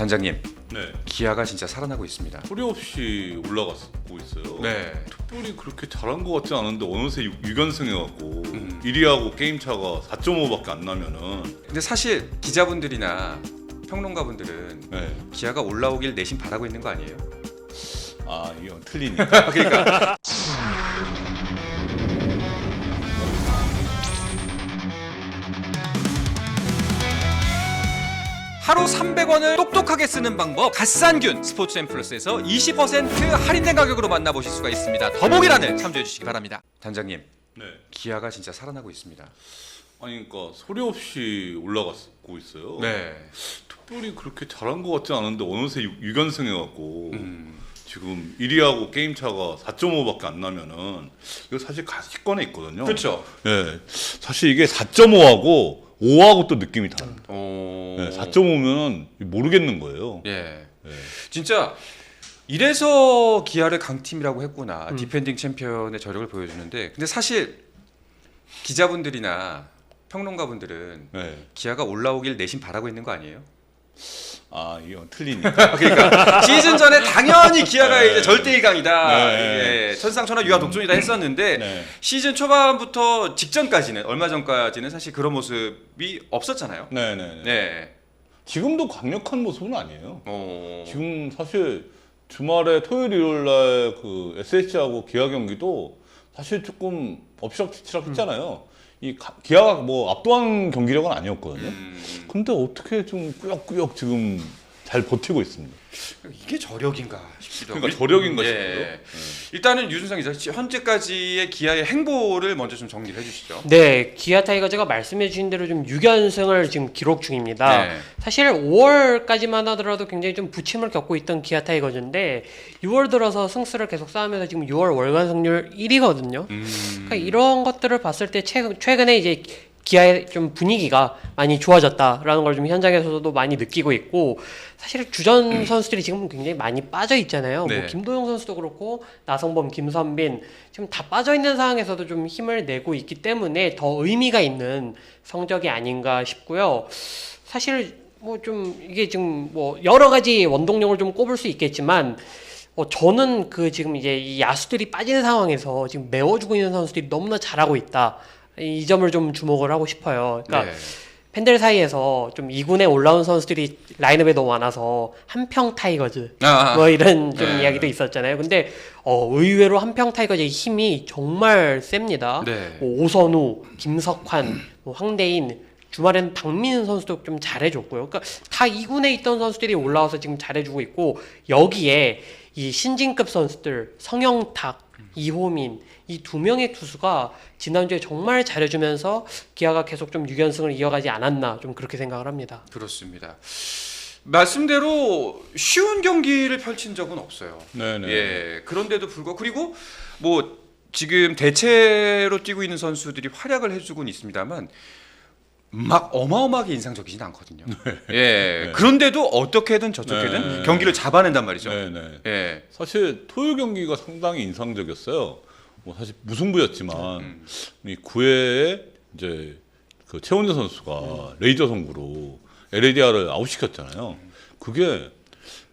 단장님, 네. 기아가 진짜 살아나고 있습니다. 소리 없이 올라가고 있어요. 네. 특별히 그렇게 잘한 것 같지 않은데 어느새 6연승 해갖고 1위하고 게임 차가 4.5밖에 안 나면은. 근데 사실 기자분들이나 평론가분들은 네. 기아가 올라오길 내심 바라고 있는 거 아니에요? 아 이건 틀리니까. 그러니까 하루 300원을 똑똑하게 쓰는 방법, 갓산균 스포츠앤플러스에서 20% 할인된 가격으로 만나보실 수가 있습니다. 더보기란을 참조해 주시기 바랍니다. 단장님, 네. 기아가 진짜 살아나고 있습니다. 아니 그러니까 소리 없이 올라가고 있어요. 네. 특별히 그렇게 잘한 것 같지 않은데 어느새 6연승 해갖고 지금 1위하고 게임 차가 4.5밖에 안 나면은 이거 사실 가시권에 있거든요. 그렇죠. 네. 사실 이게 4.5하고 5하고 또 느낌이 다릅니다. 네, 4.5면 모르겠는 거예요. 예. 네. 진짜 이래서 기아를 강팀이라고 했구나. 디펜딩 챔피언의 저력을 보여주는데, 근데 사실 기자분들이나 평론가분들은 네. 기아가 올라오길 내심 바라고 있는 거 아니에요? 아 이건 틀리니까. 그러니까 시즌 전에 당연히 기아가 네. 이제 절대 1강이다, 네. 예, 천상천하 유아 독존이다 했었는데 네. 시즌 초반부터 직전까지는, 얼마 전까지는 사실 그런 모습이 없었잖아요. 네네네. 네. 지금도 강력한 모습은 아니에요. 어... 지금 사실 주말에 토요일 일요일 날 그 SSG하고 기아 경기도 사실 조금 엎치락뒤치락 했잖아요. 기아가 뭐 압도한 경기력은 아니었거든요. 근데 어떻게 좀 꾸역꾸역 지금 잘 버티고 있습니다. 이게 저력인가 싶기도 하고. 그러니까 저력인가 예. 싶어요. 일단은 유준상 기자, 현재까지의 기아의 행보를 먼저 좀 정리를 해주시죠. 네, 기아 타이거즈가 말씀해 주신 대로 좀 6연승을 지금 기록 중입니다. 네. 사실 5월까지만 하더라도 굉장히 좀 부침을 겪고 있던 기아 타이거즈인데 6월 들어서 승수를 계속 쌓으면서 지금 6월 월간 승률 1위거든요. 그러니까 이런 것들을 봤을 때 최근에 이제 기아의 좀 분위기가 많이 좋아졌다라는 걸 좀 현장에서도 많이 느끼고 있고, 사실 주전 선수들이 지금 굉장히 많이 빠져 있잖아요. 네. 뭐 김도영 선수도 그렇고 나성범, 김선빈 지금 다 빠져 있는 상황에서도 좀 힘을 내고 있기 때문에 더 의미가 있는 성적이 아닌가 싶고요. 사실 뭐 좀 이게 지금 뭐 여러 가지 원동력을 좀 꼽을 수 있겠지만, 저는 그 지금 이제 이 야수들이 빠지는 상황에서 지금 메워주고 있는 선수들이 너무나 잘하고 있다. 이 점을 좀 주목을 하고 싶어요. 그러니까 네. 팬들 사이에서 좀 2군에 올라온 선수들이 라인업에 너무 많아서 한평 타이거즈 뭐 이런 좀 네. 이야기도 있었잖아요. 근데 의외로 한평 타이거즈의 힘이 정말 셉니다. 네. 뭐 오선우, 김석환, 뭐 황대인, 주말에는 박민은 선수도 좀 잘해줬고요. 그러니까 다 2군에 있던 선수들이 올라와서 지금 잘해주고 있고, 여기에 이 신진급 선수들 성영탁, 이호민 이 두 명의 투수가 지난주에 정말 잘해주면서 기아가 계속 좀 6연승을 이어가지 않았나, 좀 그렇게 생각을 합니다. 그렇습니다. 말씀대로 쉬운 경기를 펼친 적은 없어요. 네네. 예, 그런데도 불구하고, 그리고 뭐 지금 대체로 뛰고 있는 선수들이 활약을 해주고는 있습니다만 막 어마어마하게 인상적이진 않거든요. 예, 네. 그런데도 어떻게든 저떻게든 네. 경기를 잡아낸단 말이죠. 네네. 예, 사실 토요일 경기가 상당히 인상적이었어요. 뭐 사실 무승부였지만 이 9회에 이제 그 최원재 선수가 레이저 송구로 LADR을 아웃시켰잖아요. 그게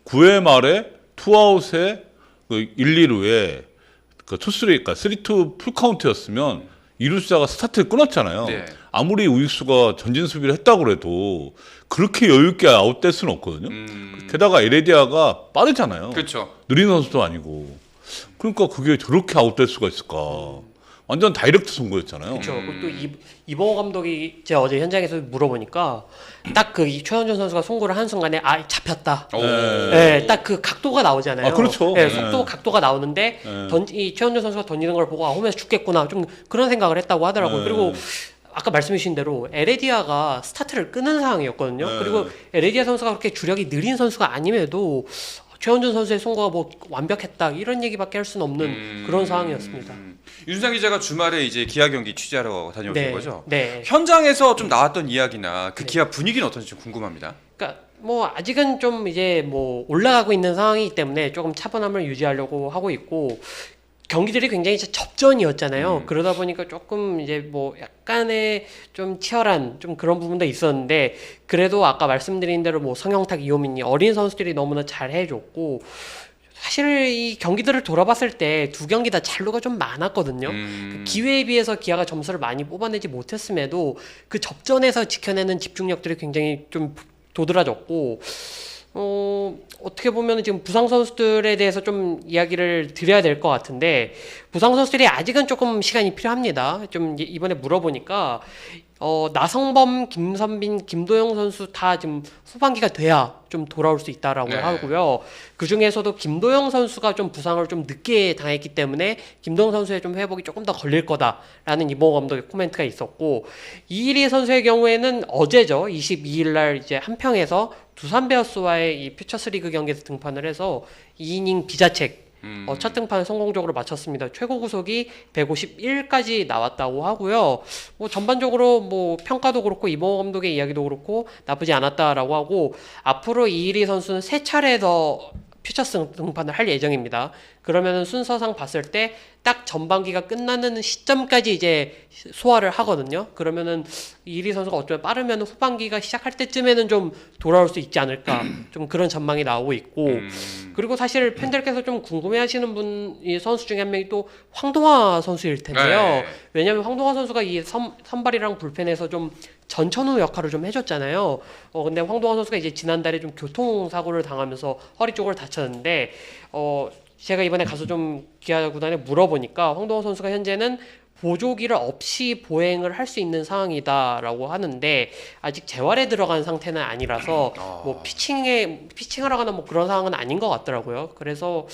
9회 말에 투아웃에 그 1, 2루에 그 투쓰리, 그러니까 3-2 풀카운트였으면 이루수자가 스타트를 끊었잖아요. 네. 아무리 우익수가 전진 수비를 했다고 해도 그렇게 여유 있게 아웃될 수는 없거든요. 게다가 LADR가 빠르잖아요. 그렇죠. 느린 선수도 아니고. 그러니까 그게 저렇게 아웃될 수가 있을까. 완전 다이렉트 송구였잖아요. 그렇죠. 그리고 또 이봉호 감독이 제가 어제 현장에서 물어보니까 딱 그 최원준 선수가 송구를 한 순간에 잡혔다. 오. 네, 딱 그 각도가 나오잖아요. 아, 그렇죠. 네, 네. 속도 각도가 나오는데 이 최원준 선수가 던지는 걸 보고 홈에서 죽겠구나, 좀 그런 생각을 했다고 하더라고요. 네. 그리고 아까 말씀해주신 대로 에레디아가 스타트를 끄는 상황이었거든요. 네. 그리고 에레디아 선수가 그렇게 주력이 느린 선수가 아님에도 최원준 선수의 송구가 뭐 완벽했다 이런 얘기밖에 할 수는 없는 그런 상황이었습니다. 유준상 기자가 주말에 이제 기아 경기 취재하러 다녀오신 네, 거죠? 네. 현장에서 좀 나왔던 이야기나 그 기아 분위기는 어떤지 좀 궁금합니다. 그러니까 뭐 아직은 좀 이제 뭐 올라가고 있는 상황이기 때문에 조금 차분함을 유지하려고 하고 있고, 경기들이 굉장히 이제 접전이었잖아요. 그러다 보니까 조금 이제 뭐 약간의 좀 치열한 좀 그런 부분도 있었는데 그래도 아까 말씀드린 대로 뭐 성영탁, 이호민이 어린 선수들이 너무나 잘 해줬고 사실 이 경기들을 돌아봤을 때 두 경기 다 잔루가 좀 많았거든요. 그 기회에 비해서 기아가 점수를 많이 뽑아내지 못했음에도 그 접전에서 지켜내는 집중력들이 굉장히 좀 도드라졌고 어떻게 보면 지금 부상 선수들에 대해서 좀 이야기를 드려야 될 것 같은데 부상 선수들이 아직은 조금 시간이 필요합니다. 좀 이번에 물어보니까 나성범, 김선빈, 김도영 선수 다 지금 후반기가 돼야 좀 돌아올 수 있다라고 네. 하고요. 그 중에서도 김도영 선수가 좀 부상을 좀 늦게 당했기 때문에 김도영 선수의 좀 회복이 조금 더 걸릴 거다라는 이봉호 감독의 코멘트가 있었고 이일희 선수의 경우에는 어제죠. 22일 날 이제 한평에서 두산 베어스와의 이 퓨처스리그 경기에서 등판을 해서 2이닝 비자책 첫 등판을 성공적으로 마쳤습니다. 최고 구속이 151까지 나왔다고 하고요. 뭐 전반적으로 뭐 평가도 그렇고 이봉호 감독의 이야기도 그렇고 나쁘지 않았다라고 하고 앞으로 이일희 선수는 3차례 더 퓨처스 등판을 할 예정입니다. 그러면은 순서상 봤을 때 딱 전반기가 끝나는 시점까지 이제 소화를 하거든요. 그러면은 이일희 선수가 어쩌면 빠르면 후반기가 시작할 때쯤에는 좀 돌아올 수 있지 않을까 좀 그런 전망이 나오고 있고 그리고 사실 팬들께서 좀 궁금해하시는 분이 선수 중에 한 명이 또 황동화 선수일 텐데요. 네. 왜냐하면 황동화 선수가 이 선발이랑 불펜에서 좀 전천후 역할을 좀 해줬잖아요. 근데 황동화 선수가 이제 지난달에 좀 교통사고를 당하면서 허리 쪽을 다쳤는데 제가 이번에 가서 좀 기아 구단에 물어보니까 황동화 선수가 현재는 보조기를 없이 보행을 할 수 있는 상황이다라고 하는데 아직 재활에 들어간 상태는 아니라서 뭐 피칭을 하거나 뭐 그런 상황은 아닌 것 같더라고요. 그래서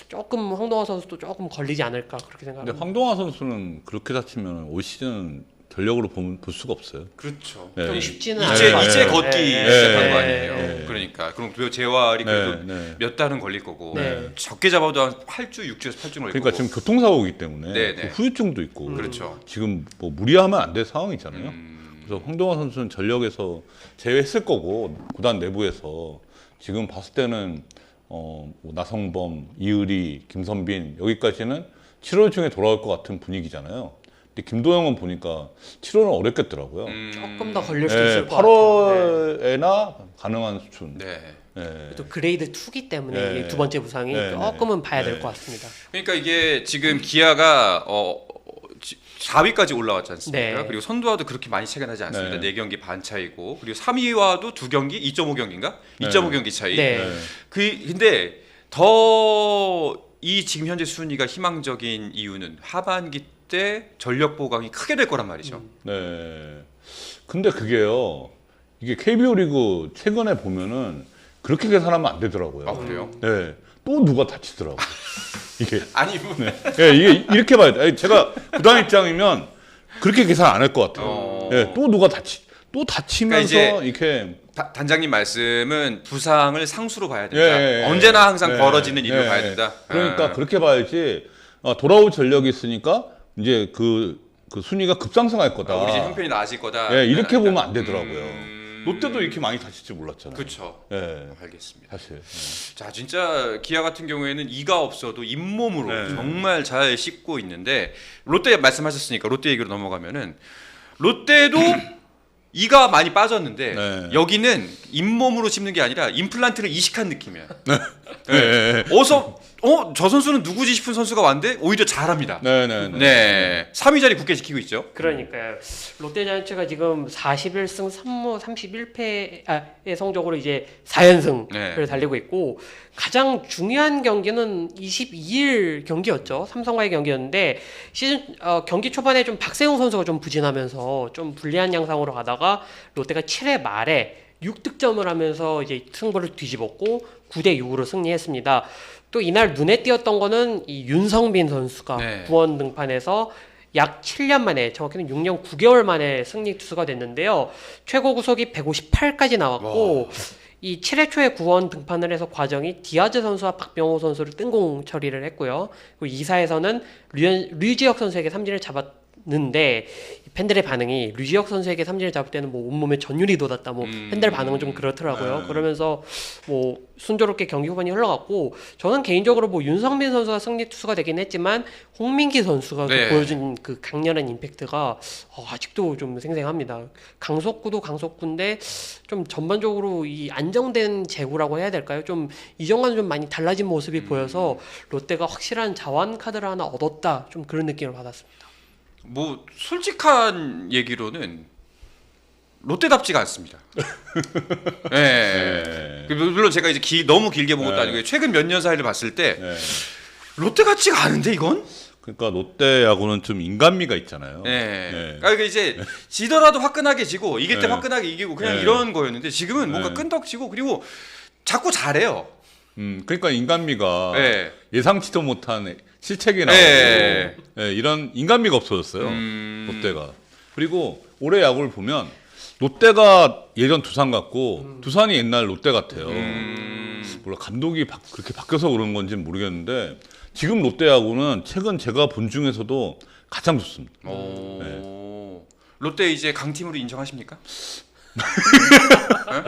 조금 황동화 선수도 조금 걸리지 않을까 그렇게 근데 생각합니다. 황동화 선수는 그렇게 다치면 올 시즌 전력으로 볼 수가 없어요. 그렇죠. 네. 좀 쉽지는 이제 않아요. 이제 걷기 네. 시작한 네. 거 아니에요. 네. 그러니까 그럼 그 재활이 그래도 네. 몇 달은 걸릴 거고 네. 적게 잡아도 한 8주, 6주에서 8주 걸릴 그러니까 거고. 지금 교통사고이기 때문에 네, 그 네. 후유증도 있고 그렇죠. 지금 뭐 무리하면 안 될 상황이잖아요. 그래서 황동화 선수는 전력에서 제외했을 거고 구단 내부에서 지금 봤을 때는 뭐 나성범, 이의리, 김선빈 여기까지는 7월 중에 돌아올 것 같은 분위기잖아요. 근데 김도영은 보니까 7월은 어렵겠더라고요. 조금 더 걸릴 수 네, 있을 것 같아요. 8월에나 가능한 수준. 네. 네. 또 그레이드 2기 때문에 네. 이두 번째 부상이 네. 조금은 봐야 네. 될 것 같습니다. 그러니까 이게 지금 기아가 4위까지 올라왔지 않습니까? 네. 그리고 선두와도 그렇게 많이 차이가 나지 않습니다. 네. 4경기 반 차이고 그리고 3위와도 2경기 2.5경기인가? 네. 2.5경기 차이. 네. 네. 근데 더 이 지금 현재 순위가 희망적인 이유는 하반기 때 전력 보강이 크게 될 거란 말이죠. 네. 근데 그게요. 이게 KBO 리그 최근에 보면은 그렇게 계산하면 안 되더라고요. 아 그래요? 네. 또 누가 다치더라고. 이게. 아니 뭐 네. 네, 이게 이렇게 봐야 돼. 아니, 제가 구단 입장이면 그렇게 계산 안 할 것 같아요. 네, 또 누가 또 다치면서 그러니까 이렇게. 단장님 말씀은 부상을 상수로 봐야 된다. 예. 언제나 항상 예. 벌어지는 일로 예. 봐야 된다. 그러니까 그렇게 봐야지. 돌아올 전력이 있으니까 이제 그 순위가 급상승할 거다. 우리 집 형편이 나아질 거다. 예, 이렇게 보면 안 되더라고요. 롯데도 이렇게 많이 다칠 줄 몰랐잖아요. 그렇죠. 예, 알겠습니다. 사실. 자, 진짜 기아 같은 경우에는 이가 없어도 잇몸으로 네. 정말 잘 씻고 있는데 롯데 말씀하셨으니까 롯데 얘기로 넘어가면은 롯데도 이가 많이 빠졌는데 네. 여기는 잇몸으로 씹는 게 아니라 임플란트를 이식한 느낌이야. 네. 저 선수는 누구지 싶은 선수가 왔는데 오히려 잘합니다. 네. 네. 3위 자리 굳게 지키고 있죠. 그러니까요. 롯데자이언츠가 지금 41승 3무 31패의 성적으로 이제 4연승을 네. 달리고 있고 가장 중요한 경기는 22일 경기였죠. 삼성과의 경기였는데 시즌 경기 초반에 좀 박세웅 선수가 좀 부진하면서 좀 불리한 양상으로 가다가 롯데가 7회 말에 6득점을 하면서 이제 승부를 뒤집었고 9대 6으로 승리했습니다. 또 이날 눈에 띄었던 거는 이 윤성빈 선수가 네. 구원 등판에서 약 7년 만에 정확히는 6년 9개월 만에 승리 투수가 됐는데요. 최고 구속이 158까지 나왔고 이 7회 초에 구원 등판을 해서 과정이 디아즈 선수와 박병호 선수를 뜬공 처리를 했고요. 그리고 2사에서는 류지혁 선수에게 삼진을 있는데 팬들의 반응이 류지혁 선수에게 삼진을 잡을 때는 뭐 온몸에 전율이 돋았다, 뭐 팬들 반응은 좀 그렇더라고요. 네. 그러면서 뭐 순조롭게 경기 후반이 흘러갔고, 저는 개인적으로 뭐 윤성민 선수가 승리 투수가 되긴 했지만 홍민기 선수가 네. 보여준 그 강렬한 임팩트가 아직도 좀 생생합니다. 강속구도 강속구인데 좀 전반적으로 이 안정된 제구라고 해야 될까요? 좀 이전과는 좀 많이 달라진 모습이 보여서 롯데가 확실한 자완 카드를 하나 얻었다, 좀 그런 느낌을 받았습니다. 뭐 솔직한 얘기로는 롯데답지가 않습니다. 네. 물론 제가 이제 너무 길게 본 것도 네. 아니고 최근 몇 년 사이를 봤을 때 네. 롯데 같지가 않은데 이건? 그러니까 롯데 야구는 좀 인간미가 있잖아요. 네. 네. 그러니까 이제 지더라도 화끈하게 지고 이길 때 네. 화끈하게 이기고 그냥 네. 이런 거였는데 지금은 뭔가 네. 끈덕지고 그리고 자꾸 잘해요. 그러니까 인간미가 네. 예상치도 못한 실책이 나오고 네. 네, 이런 인간미가 없어졌어요. 롯데가. 그리고 올해 야구를 보면 롯데가 예전 두산 같고 두산이 옛날 롯데 같아요. 물론 감독이 그렇게 바뀌어서 그런 건지는 모르겠는데 지금 롯데 야구는 최근 제가 본 중에서도 가장 좋습니다. 롯데 이제 강팀으로 인정하십니까?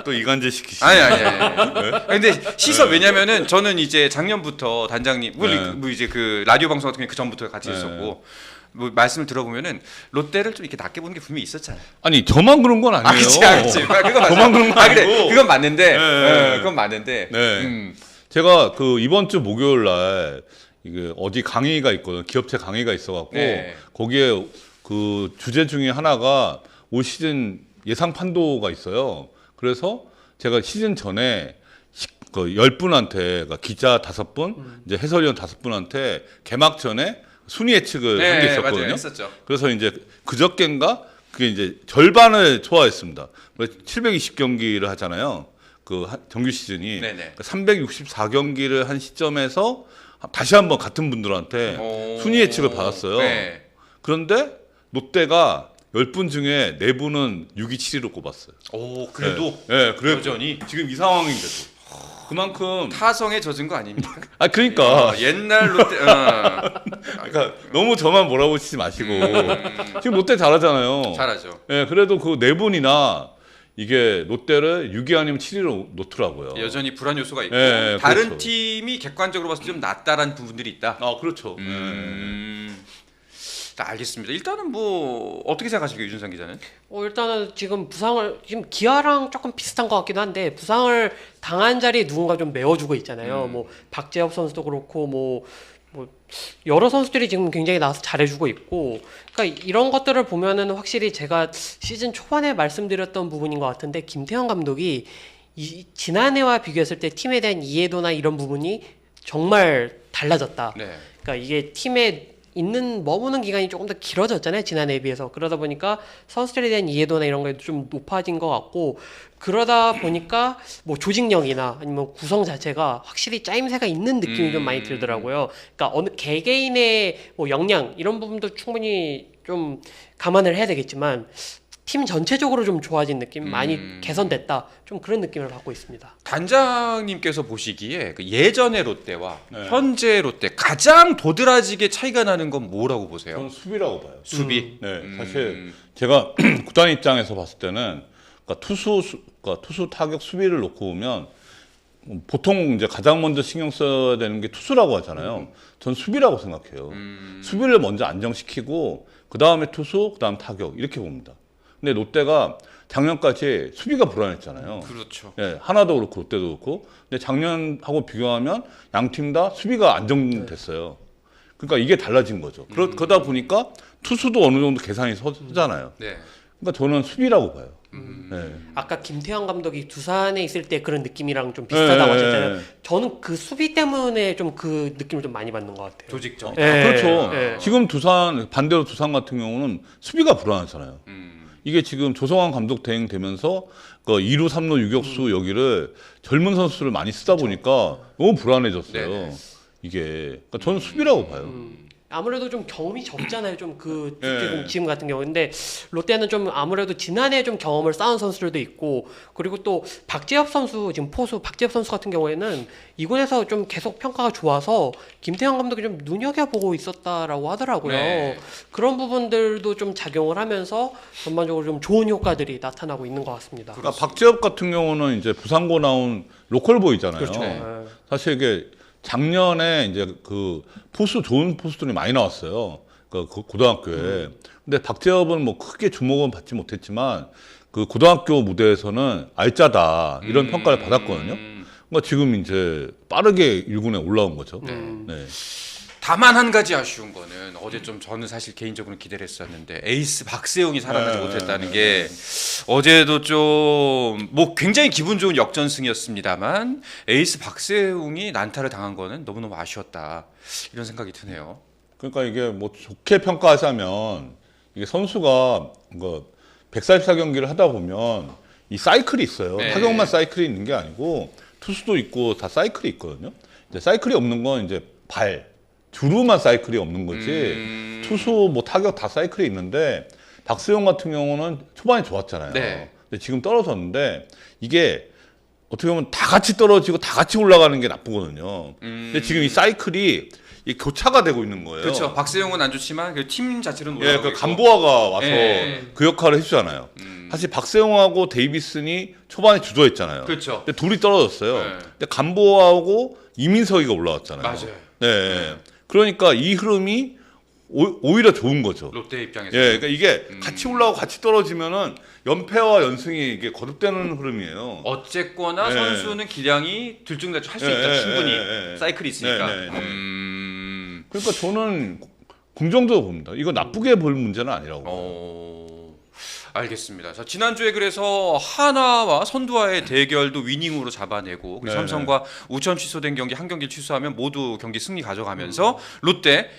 또 이간질 시키시. 아니. 근데 시선 왜냐면은 저는 이제 작년부터 단장님 네. 뭐 이제 그 라디오 방송 같은 게 그 전부터 같이 네. 했었고 뭐 말씀을 들어보면은 롯데를 좀 이렇게 낮게 보는 게 분명히 있었잖아요. 아니 저만 그런 건 아니에요. 그치. 그건 맞아. 저만 그런 거 그래. 아니고. 그건 맞는데. 네. 그건 맞는데. 네. 제가 그 이번 주 목요일 날 이게 어디 강의가 있거든요. 기업체 강의가 있어갖고 네. 거기에 그 주제 중에 하나가 올 시즌 예상 판도가 있어요. 그래서 제가 시즌 전에 그 10분한테 그러니까 기자 5분, 이제 해설위원 5분한테 개막 전에 순위 예측을 한 게 있었거든요. 맞아요. 했었죠. 그래서 이제 그저께인가 그게 이제 절반을 초과했습니다. 720경기를 하잖아요. 그 정규 시즌이 네네. 364경기를 한 시점에서 다시 한번 같은 분들한테 순위 예측을 받았어요. 네. 그런데 롯데가 10분 중에 4분은 6위 7위로 꼽았어요. 오, 그래도 네, 그래도 여전히 지금 이 상황인데도 그만큼 타성에 젖은 거 아닙니까? 그러니까 옛날 롯데 그러니까 너무 저만 몰아붙이지 마시고 지금 롯데 잘하잖아요. 잘하죠. 예, 그래도 그 4분이나 이게 롯데를 6위 아니면 7위로 놓더라고요. 여전히 불안 요소가 있고 예, 다른 그렇죠. 팀이 객관적으로 봤을 때 좀 낫다라는 부분들이 있다. 그렇죠. 자, 알겠습니다. 일단은 뭐 어떻게 생각하십니까, 유준상 기자는? 일단은 지금 기아랑 조금 비슷한 것 같기도 한데 부상을 당한 자리에 누군가 좀 메워주고 있잖아요. 뭐 박재엽 선수도 그렇고 뭐 여러 선수들이 지금 굉장히 나와서 잘해주고 있고, 그러니까 이런 것들을 보면은 확실히 제가 시즌 초반에 말씀드렸던 부분인 것 같은데 김태형 감독이 지난해와 비교했을 때 팀에 대한 이해도나 이런 부분이 정말 달라졌다. 네. 그러니까 이게 팀에 머무는 기간이 조금 더 길어졌잖아요, 지난해에 비해서. 그러다 보니까 선수들에 대한 이해도나 이런 게 좀 높아진 것 같고, 그러다 보니까 뭐 조직력이나 아니면 구성 자체가 확실히 짜임새가 있는 느낌이 좀 많이 들더라고요. 그러니까 어느 개개인의 뭐 역량 이런 부분도 충분히 좀 감안을 해야 되겠지만 팀 전체적으로 좀 좋아진 느낌, 많이 개선됐다, 좀 그런 느낌을 받고 있습니다. 단장님께서 보시기에 그 예전의 롯데와 네. 현재 롯데 가장 도드라지게 차이가 나는 건 뭐라고 보세요? 저는 수비라고 봐요. 수비. 네, 사실 제가 구단 입장에서 봤을 때는 그러니까 투수 타격 수비를 놓고 보면 보통 이제 가장 먼저 신경 써야 되는 게 투수라고 하잖아요. 전 수비라고 생각해요. 수비를 먼저 안정시키고 그 다음에 투수, 그 다음 타격 이렇게 봅니다. 근데 롯데가 작년까지 수비가 불안했잖아요. 그렇죠. 예, 하나도 그렇고 롯데도 그렇고. 근데 작년하고 비교하면 양 팀 다 수비가 안정됐어요. 그러니까 이게 달라진 거죠. 그러다 보니까 투수도 어느 정도 계산이 서잖아요. 네. 그러니까 저는 수비라고 봐요. 네. 아까 김태형 감독이 두산에 있을 때 그런 느낌이랑 좀 비슷하다고 하셨잖아요. 저는 그 수비 때문에 좀 그 느낌을 좀 많이 받는 것 같아요. 조직적. 그렇죠. 예. 지금 반대로 두산 같은 경우는 수비가 불안하잖아요. 이게 지금 조성환 감독 대행되면서 그 2루, 3루, 유격수 여기를 젊은 선수를 많이 쓰다 보니까 너무 불안해졌어요. 네네. 이게 그러니까 저는 수비라고 봐요. 아무래도 좀 경험이 적잖아요. 좀 그 네. 지금 같은 경우. 근데 롯데는 좀 아무래도 지난해 좀 경험을 쌓은 선수들도 있고 그리고 또 박재엽 선수 지금 포수 박재엽 선수 같은 경우에는 이군에서 좀 계속 평가가 좋아서 김태형 감독이 좀 눈여겨보고 있었다라고 하더라고요. 네. 그런 부분들도 좀 작용을 하면서 전반적으로 좀 좋은 효과들이 나타나고 있는 것 같습니다. 그러니까 박재엽 같은 경우는 이제 부산고 나온 로컬 보이잖아요. 그렇죠. 네. 사실 이게 작년에 이제 그 포수 좋은 포수들이 많이 나왔어요. 그 고등학교에. 근데 박재엽은 뭐 크게 주목은 받지 못했지만 그 고등학교 무대에서는 알짜다 이런 평가를 받았거든요. 그러니까 지금 이제 빠르게 1군에 올라온 거죠. 네. 다만 한 가지 아쉬운 거는 어제 좀 저는 사실 개인적으로 기대를 했었는데 에이스 박세웅이 살아나지 못했다는 게 어제도 좀 뭐 굉장히 기분 좋은 역전승이었습니다만 에이스 박세웅이 난타를 당한 거는 너무너무 아쉬웠다 이런 생각이 드네요. 그러니까 이게 뭐 좋게 평가하자면 이게 선수가 그 144경기를 하다 보면 이 사이클이 있어요. 네. 타격만 사이클이 있는 게 아니고 투수도 있고 다 사이클이 있거든요. 이제 사이클이 없는 건 이제 주루만 사이클이 없는 거지. 투수 뭐 타격 다 사이클이 있는데 박세용 같은 경우는 초반에 좋았잖아요. 네. 근데 지금 떨어졌는데 이게 어떻게 보면 다 같이 떨어지고 다 같이 올라가는 게 나쁘거든요. 근데 지금 이 사이클이 이 교차가 되고 있는 거예요. 그렇죠. 박세웅은 안 좋지만 그 팀 자체는 예, 올라가고 그 있고. 간보아가 와서 예. 그 역할을 해주잖아요. 사실 박세용하고 데이비슨이 초반에 주도했잖아요. 그렇죠. 근데 둘이 떨어졌어요. 네. 근데 간보아하고 이민석이가 올라왔잖아요. 맞아요. 네. 그러니까 이 흐름이 오히려 좋은 거죠. 롯데 입장에서. 예, 그러니까 이게 같이 올라오고 같이 떨어지면은 연패와 연승이 이게 거듭되는 흐름이에요. 어쨌거나 네. 선수는 기량이 들쭉날쭉 할 수 있다. 네, 충분히 네, 네. 사이클이 있으니까. 네, 네, 네. 그러니까 저는 긍정적으로 봅니다. 이거 나쁘게 볼 문제는 아니라고. 알겠습니다. 자, 지난주에 그래서 하나와 선두와의 대결도 위닝으로 잡아내고 그리고 네, 삼성과 우천 취소된 경기 한 경기를 취소하면 모두 경기 승리 가져가면서 롯데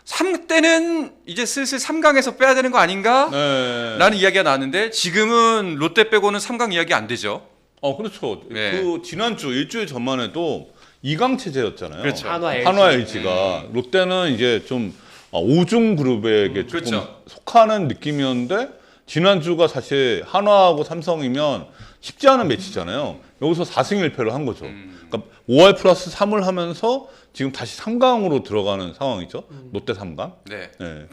3대는 이제 슬슬 3강에서 빼야 되는 거 아닌가? 네. 라는 이야기가 나왔는데 지금은 롯데 빼고는 3강 이야기 안 되죠. 그렇죠. 네. 그 지난주 일주일 전만 해도 2강 체제였잖아요. 그렇죠. 한화 LG가 롯데는 이제 좀 5중 그룹에게 조금 그렇죠. 속하는 느낌이었는데 지난주가 사실 한화하고 삼성이면 쉽지 않은 매치잖아요. 여기서 4승 1패를 한 거죠. 그러니까 5할 플러스 3을 하면서 지금 다시 3강으로 들어가는 상황이죠. 롯데 3강. 네. 네.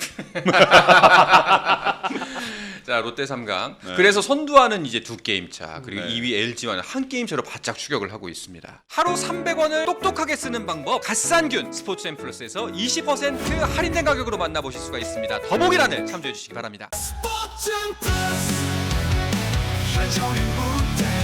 자, 롯데 3강. 네. 그래서 선두와는 이제 2게임 차, 그리고 네. 2위 LG와는 1게임 차로 바짝 추격을 하고 있습니다. 하루 300원을 똑똑하게 쓰는 방법, 갓산균 스포츠앤 플러스에서 20% 할인된 가격으로 만나보실 수가 있습니다. 더보기란을 참조해 주시기 바랍니다. 스포츠 플러스 한정의 무대